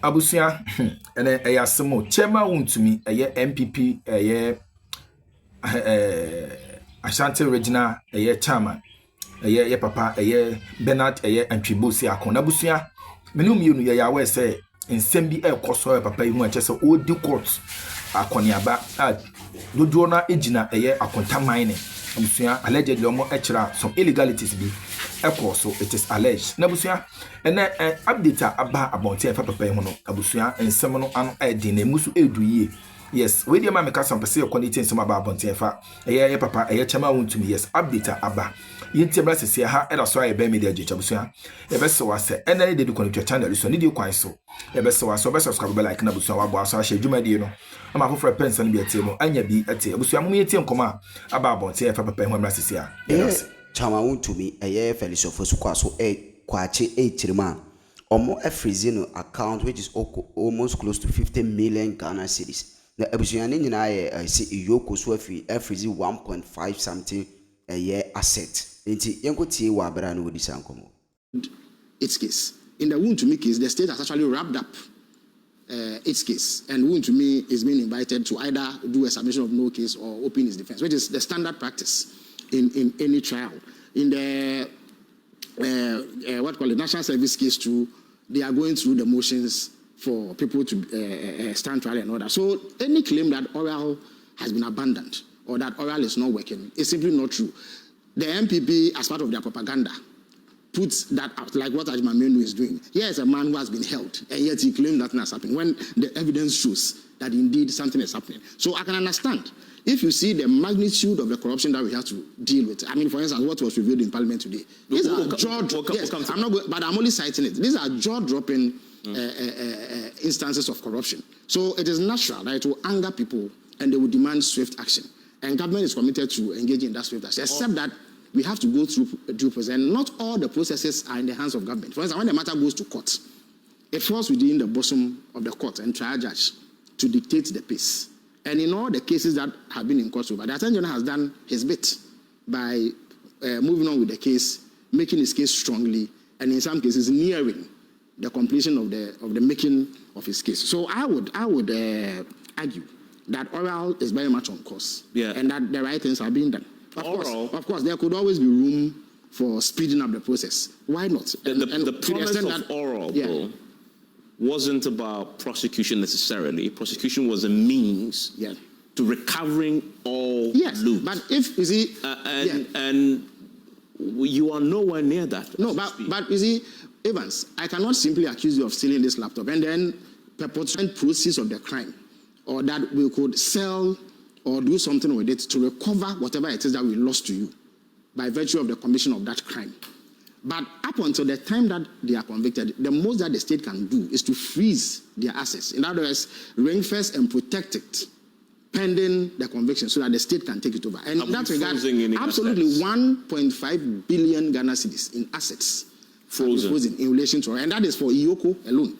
abusia ene eyasemo Chair.Wontumi MPP Ashanti Regional chairman ye papa Bernard Antwibosi akon abusia menum yenu ye yawe say nsem bi ekoso papa ihu ache say odi court akoniaba dodo na ejina akontaman ne abusia allegedly omo ekira some illegalities bi so it is alleged na abusia ene update aba abonte papa ihu no abusia nsem no ano edi na musu eduye. Yes, we dey ma make some person quality nsem aba abonte fa papa Chair.Wontumi yes update aba yinti bra sese ha era so aye be media abusia e be so wase ene dey connect channel so ni dey kwan so e be so wase be subscribe like na abusia wa bo so ahye dwumadi no ama for pension bi atie no anya bi atie abusia mu yetie nkoma aba abonte fa papa hu bra sese ha Chair.Wontumi Felix Ofosu kwaso kwache tirima omo freeze no account which is almost close to 50 million Ghana cedis. The abusuane nyina ye see yoko so freeze 1.5 something a year asset. Nti yenkotie wa abra na wodi sankomo. Its case. In the Wontumi case, the state has actually wrapped up its case, and Wontumi is being invited to either do a submission of no case or open his defense, which is the standard practice in any trial. In the National Service case too, they are going through the motions for people to stand trial and all that. So any claim that oral has been abandoned or that oral is not working is simply not true. The MPP, as part of their propaganda, puts that out, like what Ajimamenu is doing. Here is a man who has been held, and yet he claimed nothing has happened, when the evidence shows that indeed something is happening. So I can understand. If you see the magnitude of the corruption that we have to deal with, I mean, for instance, what was revealed in Parliament today, these are jaw-dropping, but I'm only citing it. These are jaw-dropping instances of corruption. So it is natural that it will anger people and they will demand swift action. And government is committed to engaging in that swift action, except that we have to go through due process. And not all the processes are in the hands of government. For instance, when the matter goes to court, it falls within the bosom of the court and trial judge to dictate the pace. And in all the cases that have been in court so far, the Attorney General has done his bit by moving on with the case, making his case strongly, and in some cases nearing the completion of the making of his case. So I would argue that oral is very much on course, and that the right things are being done. Of course, there could always be room for speeding up the process. Why not? The promise of oral, though, wasn't about prosecution necessarily. Prosecution was a means to recovering all loot. But if you see, and you are nowhere near that. No, but you see, Evans, I cannot simply accuse you of stealing this laptop and then perpetrate proceeds of the crime, or that we could sell or do something with it to recover whatever it is that we lost to you by virtue of the commission of that crime. But up until the time that they are convicted, the most that the state can do is to freeze their assets. In other words, ring-fence and protect it pending the conviction so that the state can take it over. And in that regard, absolutely 1.5 billion Ghana cedis in assets frozen in relation to, and that is for Iyoko alone.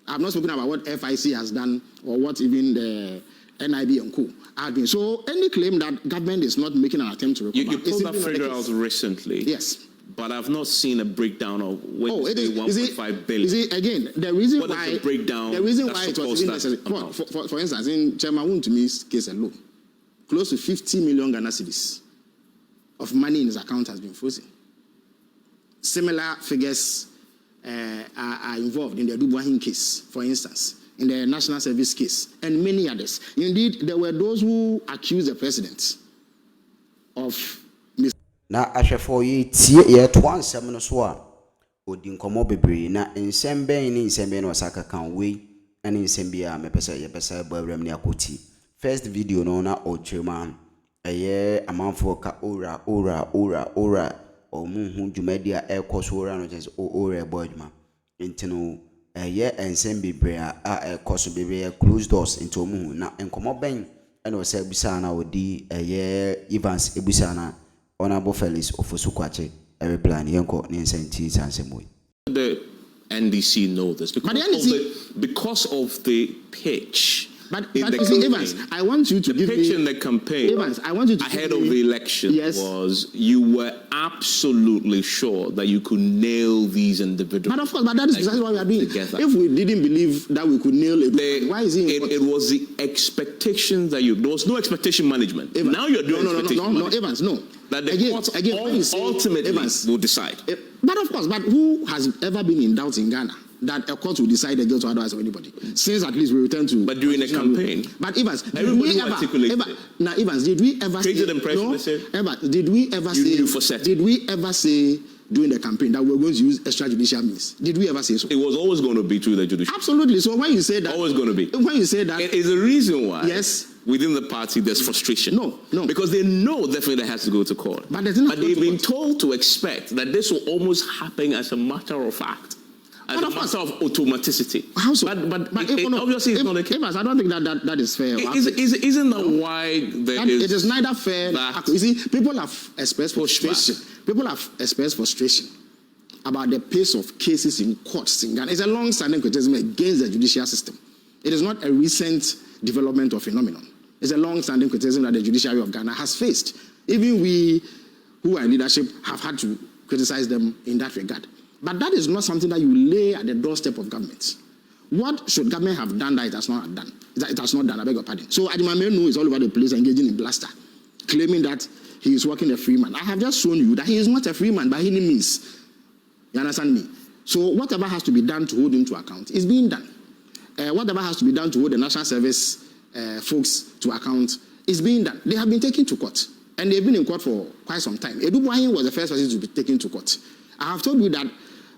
I've not spoken about what FIC has done or what even the NIB and co have been. So any claim that government is not making an attempt to recover. You pulled that figure out recently. Yes. But I've not seen a breakdown of when you say 1.5 billion. You see, again, the reason what why is the breakdown, the reason why it was even necessary. For instance, in Chair.Wontumi case alone, close to 50 million Ghana cedis of money in his account has been frozen. Similar figures are involved in the Dubuahin case, for instance, in the National Service case, and many others. Indeed, there were those who accused the president of na ahwefo yi tie ye to ansem no so a odi nkomo bebre na nsem ben ni nsem ben no saka kan we ani nsem bia mepesa ye pesa ba awram ni akoti first video no na ochema eye amanfo ka ora omu hu dwumadia ekoso ora no just ora bodma ntino eye nsem bebre a ekoso bebre close doors into omu na nkomo ben ene o se ebisa na odi eye Evans ebisa na Honorable Felix Ofosu kwache every plan yenko ni nsenti sansemoi. The NDC know this because of the pitch Evans, I want you to the give pitch me... in the campaign Evans, I want you to ahead of the election was you were absolutely sure that you could nail these individuals. But of course, but that is exactly what we are doing. Together. If we didn't believe that we could nail it, why is it was the expectation that there was no expectation management. Evans, now you're doing no, Evans, no. That the courts ultimately Evans, will decide. But of course, but who has ever been in doubt in Ghana that a court will decide the guilt or otherwise of anybody? Since at least we return to... But during a campaign. But Evans, everybody articulated it. Now, Evans, did we ever created say... impression, No, Evans, did we ever say... Did we ever say during the campaign that we were going to use extrajudicial means? Did we ever say so? It was always going to be through the judicial. Absolutely. So when you say that... Always going to be. When you say that... It is a reason why... Yes. Within the party, there's frustration. No. Because they know definitely has to go to court. But they've been told to expect that this will almost happen as a matter of fact. As a matter of automaticity. How so? But obviously it's not the case. I don't think that is fair. Isn't that why there is... It is neither fair... You see, people have expressed frustration. People have expressed frustration about the pace of cases in courts in Ghana. It's a long-standing criticism against the judicial system. It is not a recent development or phenomenon. It's a long-standing criticism that the judiciary of Ghana has faced. Even we who are in leadership have had to criticize them in that regard. But that is not something that you lay at the doorstep of government. What should government have done that it has not done? It has not done, I beg your pardon. So Adimamenu is all over the place engaging in bluster, claiming that he is working a free man. I have just shown you that he is not a free man by any means. You understand me? So whatever has to be done to hold him to account is being done. Whatever has to be done to hold the National Service folks to account is being done. They have been taken to court, and they've been in court for quite some time. Edubuahin was the first person to be taken to court. I have told you that,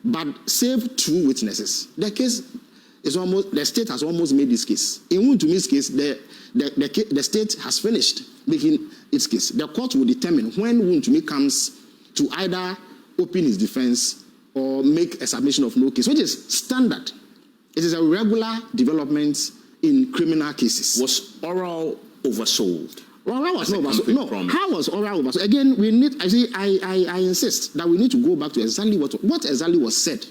but save 2 witnesses. The case is the state has almost made this case. In Wontumi's case, the state has finished making its case. The court will determine when Wontumi comes to either open his defense or make a submission of no case, which is standard. It is a regular development in criminal cases. Was oral oversold? Oral was not oversold. No. How was oral oversold? Again, we need. I insist that we need to go back to exactly what exactly was said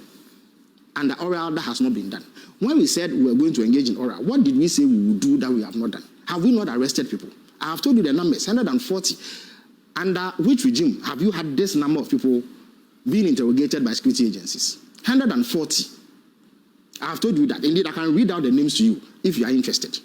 under oral that has not been done. When we said we were going to engage in oral, what did we say we would do that we have not done? Have we not arrested people? I have told you the numbers, 140. Under which regime have you had this number of people being interrogated by security agencies? 140. I have told you that. Indeed, I can read out the names to you if you are interested.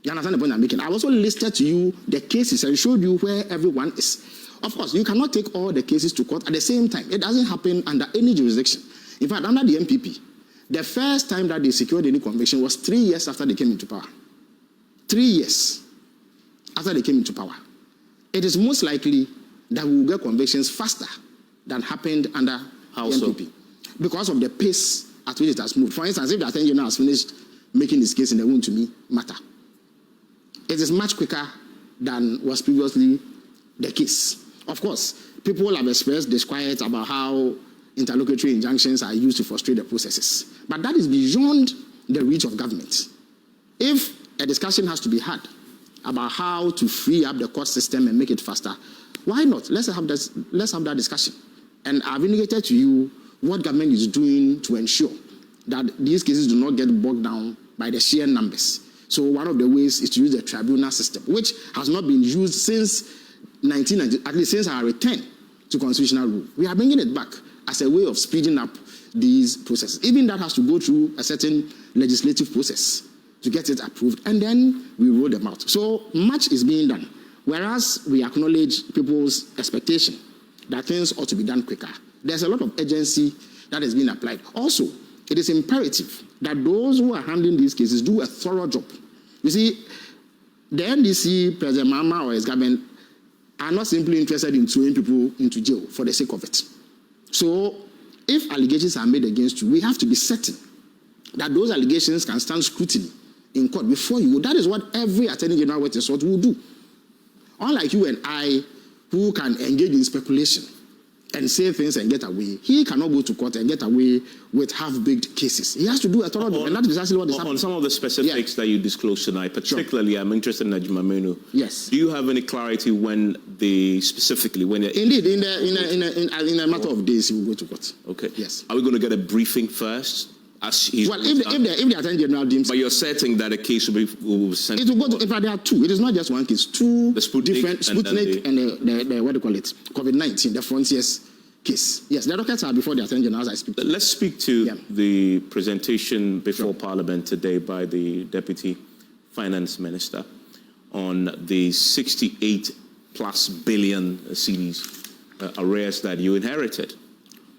You understand the point I'm making? I also listed to you the cases and showed you where everyone is. Of course, you cannot take all the cases to court at the same time. It doesn't happen under any jurisdiction. In fact, under the MPP, the first time that they secured any conviction was 3 years after they came into power. 3 years after they came into power. It is most likely that we will get convictions faster than happened under the MPP. Because of the pace at which it has moved. For instance, if the Attorney General has finished making his case in the Wontumi matter, it is much quicker than was previously the case. Of course, people have expressed disquiet about how interlocutory injunctions are used to frustrate the processes. But that is beyond the reach of government. If a discussion has to be had about how to free up the court system and make it faster, why not? Let's have that discussion. And I've indicated to you what government is doing to ensure that these cases do not get bogged down by the sheer numbers. So one of the ways is to use the tribunal system, which has not been used since 1990, at least since our return to constitutional rule. We are bringing it back as a way of speeding up these processes. Even that has to go through a certain legislative process to get it approved, and then we roll them out. So much is being done, whereas we acknowledge people's expectation that things ought to be done quicker. There's a lot of urgency that is being applied. Also, it is imperative that those who are handling these cases do a thorough job. You see, the NDC, President Mahama or his government are not simply interested in throwing people into jail for the sake of it. So, if allegations are made against you, we have to be certain that those allegations can stand scrutiny in court before you go. That is what every Attorney General with a sword will do. Unlike you and I, who can engage in speculation and say things and get away, he cannot go to court and get away with half-baked cases. He has to do a thorough job, and that's precisely what is happening. On some of the specifics that you disclosed tonight, particularly, I'm interested in Adimamenu. Yes. Do you have any clarity when specifically when? Indeed, in a matter of days, he will go to court. Okay. Yes. Are we going to get a briefing first As he's well, if the Attorney General deems... But you're certain that a case will be sent... It will go to... In fact, there are two. It is not just one case. Two different... Sputnik and the what do you call it? COVID-19, the Frontiers case. Yes, the dockets are before the Attorney General as I speak. Let's speak to the presentation before Parliament today by the Deputy Finance Minister on the 68 plus billion cedis arrears that you inherited.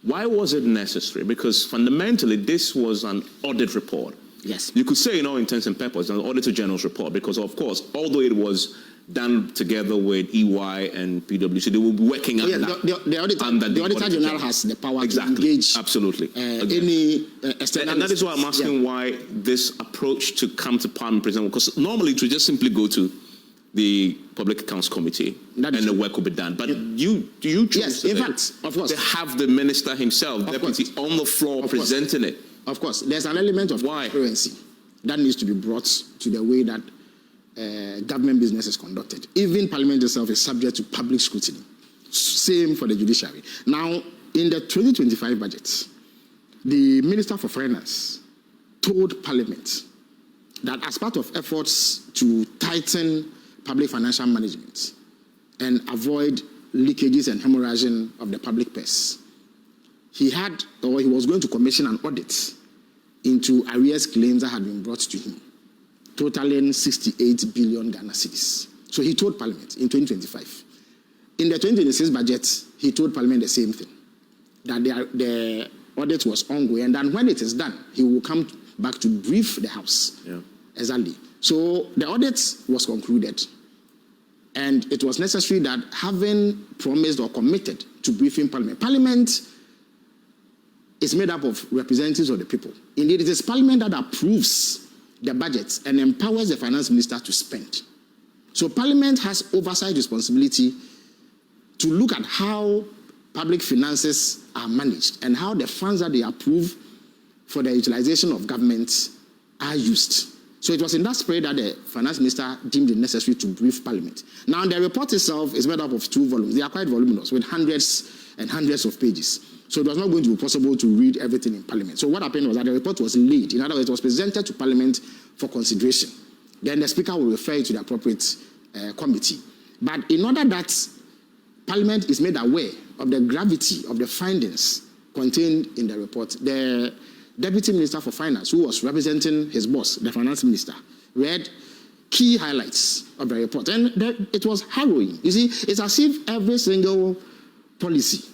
Why was it necessary? Because fundamentally, this was an audit report. Yes. You could say in all intents and purposes, an Auditor General's report, because of course, although it was done together with EY and PwC, they will be working under the Auditor General has the power to engage any external... And that is why I'm asking why this approach to come to Parliament present, because normally it would just simply go to the Public Accounts Committee and the work will be done. But you chose in fact, of course, to have the minister himself, deputy, on the floor presenting it. Of course, there's an element of transparency that needs to be brought to the way that government business is conducted. Even Parliament itself is subject to public scrutiny. Same for the judiciary. Now, in the 2025 budget, the Minister for Finance told Parliament that as part of efforts to tighten public financial management and avoid leakages and hemorrhaging of the public purse, he was going to commission an audit into arrears claims that had been brought to him, totaling 68 billion Ghana cedis. So he told Parliament in 2025. In the 2026 budget, he told Parliament the same thing, that the audit was ongoing, and then when it is done, he will come back to brief the House. Exactly. So the audit was concluded, and it was necessary that, having promised or committed to briefing Parliament is made up of representatives of the people. Indeed, it is Parliament that approves the budget and empowers the Finance Minister to spend. So Parliament has oversight responsibility to look at how public finances are managed and how the funds that they approve for the utilization of government are used. So it was in that spirit that the Finance Minister deemed it necessary to brief Parliament. Now, the report itself is made up of 2 volumes. They are quite voluminous, with hundreds and hundreds of pages. So it was not going to be possible to read everything in Parliament. So what happened was that the report was laid. In other words, it was presented to Parliament for consideration. Then the Speaker will refer it to the appropriate committee. But in order that Parliament is made aware of the gravity of the findings contained in the report, the Deputy Minister for Finance, who was representing his boss, the Finance Minister, read key highlights of the report. And it was harrowing. You see, it's as if every single policy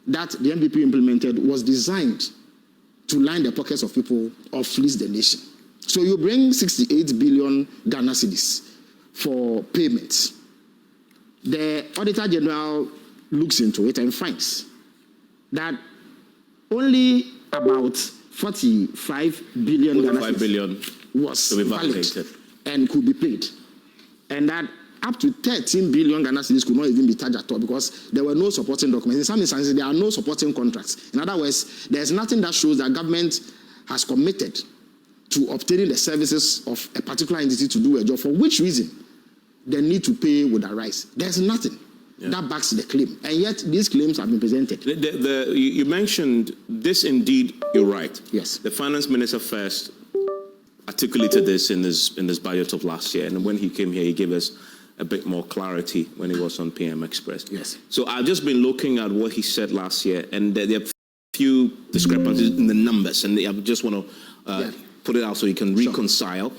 that the MPP implemented was designed to line the pockets of people or fleece the nation. So you bring 68 billion Ghana cedis for payments. The Auditor General looks into it and finds that only about 45 billion Ghana cedis was valid and could be paid. And that up to 13 billion Ghana cedis could not even be charged at all because there were no supporting documents. In some instances, there are no supporting contracts. In other words, there's nothing that shows that government has committed to obtaining the services of a particular entity to do a job, for which reason the need to pay would arise. There's nothing that backs the claim. And yet, these claims have been presented. You mentioned this, indeed, you're right. Yes. The Finance Minister first articulated this in his budget of last year. And when he came here, he gave us a bit more clarity when he was on PM Express. Yes. So I've just been looking at what he said last year, and there are a few discrepancies in the numbers, and I just want to put it out so you can reconcile.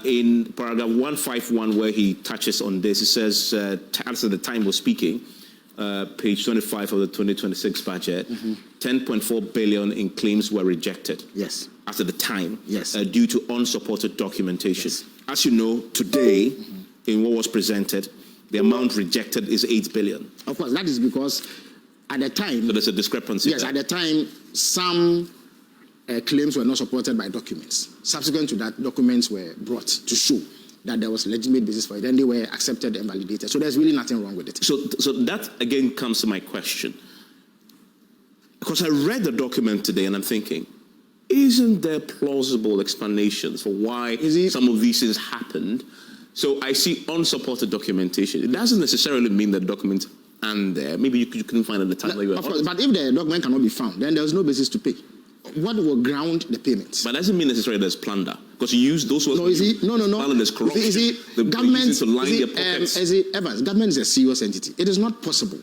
In paragraph 151, where he touches on this, it says, as at the time we're speaking, page 25 of the 2026 budget, 10.4 billion in claims were rejected. Yes. As at the time, due to unsupported documentation. Yes. As you know, today, in what was presented, the amount rejected is 8 billion. Of course, that is because at the time... So there's a discrepancy. Yes, at the time, some claims were not supported by documents. Subsequent to that, documents were brought to show that there was legitimate basis for it. Then they were accepted and validated. So there's really nothing wrong with it. So that, again, comes to my question. Because I read the document today and I'm thinking, isn't there plausible explanations for why some of these things happened? So I see unsupported documentation. It doesn't necessarily mean that documents aren't there. Maybe you couldn't find at the time that you were. Of course, but if the document cannot be found, then there's no basis to pay. what will ground the payments. But that doesn't mean necessarily there's plunder, because you use those words. No, you see, no. Plunder, there's corruption. You see, government, to line their pockets. Evans, government is a serious entity. It is not possible,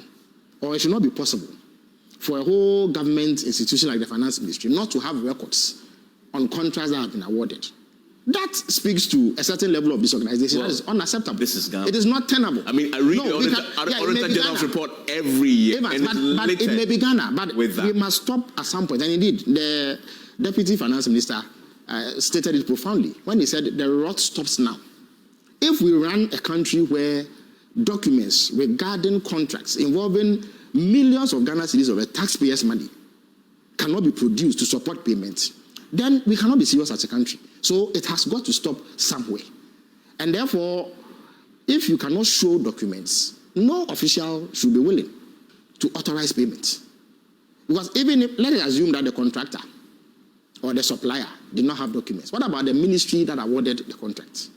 or it should not be possible, for a whole government institution like the Finance Ministry not to have records on contracts that have been awarded. That speaks to a certain level of disorganization. That is unacceptable. This is Ghana. It is not tenable. I mean, I read the Auditor General's report every year. Evans, but it may be Ghana, but with that. we must stop at some point. And indeed, the Deputy Finance Minister stated it profoundly when he said the rot stops now. If we run a country where documents regarding contracts involving millions of Ghana cedis of the taxpayers' money cannot be produced to support payments, then we cannot be serious as a country. So it has got to stop somewhere. And therefore, if you cannot show documents, no official should be willing to authorize payments. Because even if, let us assume that the contractor or the supplier did not have documents. What about the ministry that awarded the contract?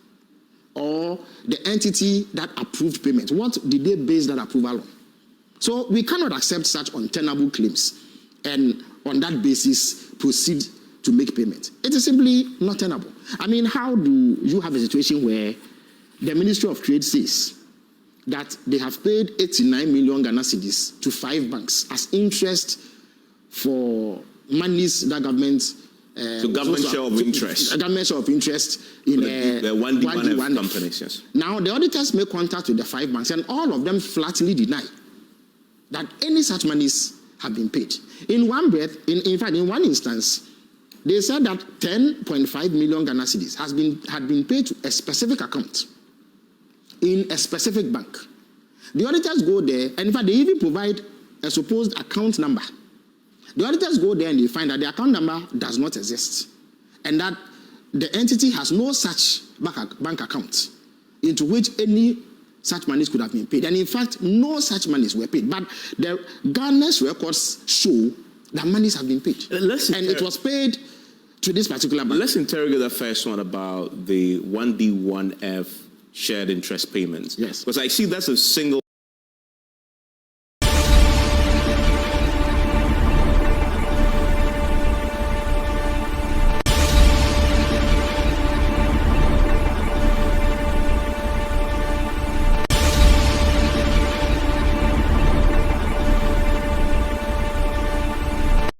Or the entity that approved payment? What did they base that approval on? So we cannot accept such untenable claims and on that basis proceed to make payment. It is simply not tenable. I mean, how do you have a situation where the Ministry of Trade says that they have paid 89 million Ghana cedis to 5 banks as interest for monies that government government share of interest. Government share of interest in the 1D1F companies, yes. Now, the auditors make contact with the 5 banks, and all of them flatly deny that any such monies have been paid. In one breath, in fact, in one instance, they said that 10.5 million Ghana cedis had been paid to a specific account in a specific bank. The auditors go there, and in fact, they even provide a supposed account number. The auditors go there and they find that the account number does not exist, and that the entity has no such bank account into which any such monies could have been paid. And in fact, no such monies were paid. But the Ghana's records show that monies have been paid. And it was paid to this particular bank. Let's interrogate the first one about the 1D1F shared interest payments. Yes. Because I see that's a single